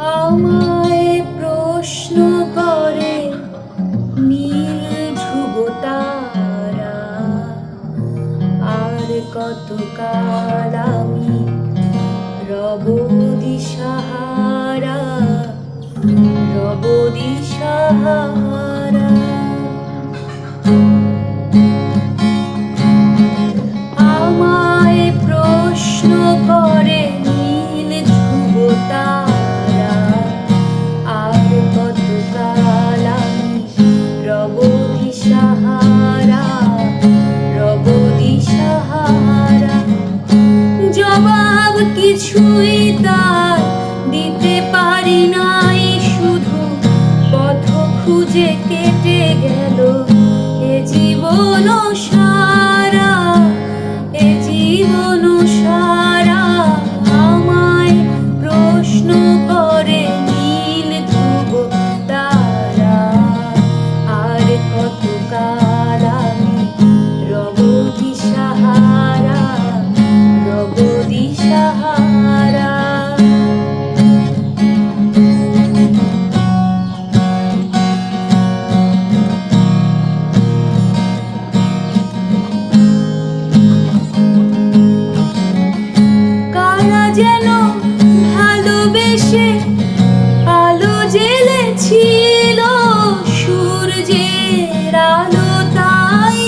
আমায় প্রশ্ন করে নীল ধ্রুব তারা, আর কতকাল আমি রব দিশাহারা, রব দিশাহারা। আমায় প্রশ্ন করে নীল ধ্রুব তারা, আর কতকাল আমি রব দিশাহারা, রব দিশাহারা। জবাব কিছুই তার দিতে পারি নাই, শুধু পথ খুঁজে কেটে গেল এ জীবন সারা, এ জীবন সারা। আমায় প্রশ্ন করে নীল ধ্রুব তারা, আর কতকাল আমি রব দিশাহারা, রব দিশাহারা। কারা যেন ভালোবেসে আলো জ্বেলেছিল, সূর্যের আলো তাই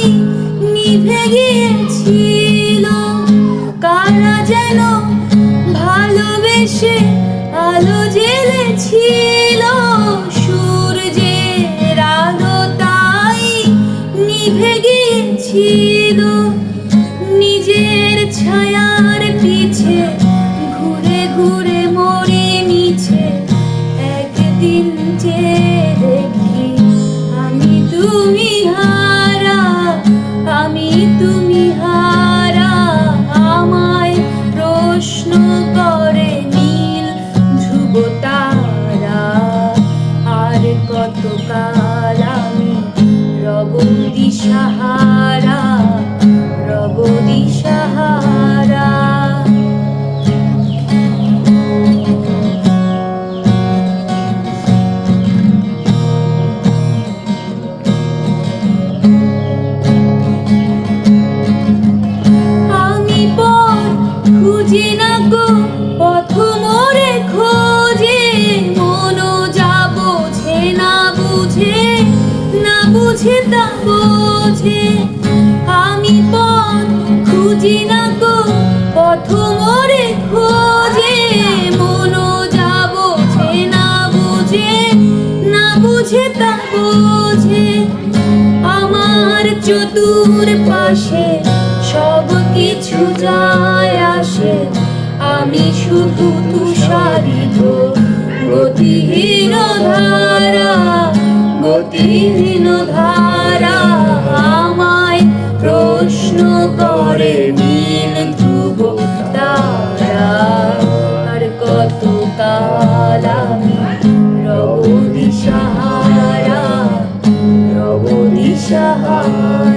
নিভে গিয়েছিল। কারা যেন ভালোবেসে আলো জ্বেলেছিল, সূর্যের আলো তাই নিভে গিয়েছিল। নিজের ছায়ার পিছে ঘুরে ঘুরে মরে মিছে, একদিন যে দেখি আমি তুমি হারা, আমি তুমি হারা। আমায় প্রশ্ন করে নীল ধ্রুব তারা, আর কতকাল আমি রব দিশাহারা, রব দিশাহারা। আমি পথ খুঁজি না গো, পথ মোরে খোঁজে, মনও যা বোঝে না বুঝে, না বুঝে তা বোঝে। আমি পথ খুঁজি না গো, পথ মোরে খোঁজে, মনও যা বোঝে না বুঝে, না বুঝে তা বোঝে। আমার চতুর পাশে সব কিছু যায় আসে, আমি শুধু তুষারিত গতিহীন ধারা, গতিহীন ধারা। আমায় প্রশ্ন করে নীল ধ্রুব তারা, আর কতকাল আমি রব দিশাহারা, রব দিশাহারা।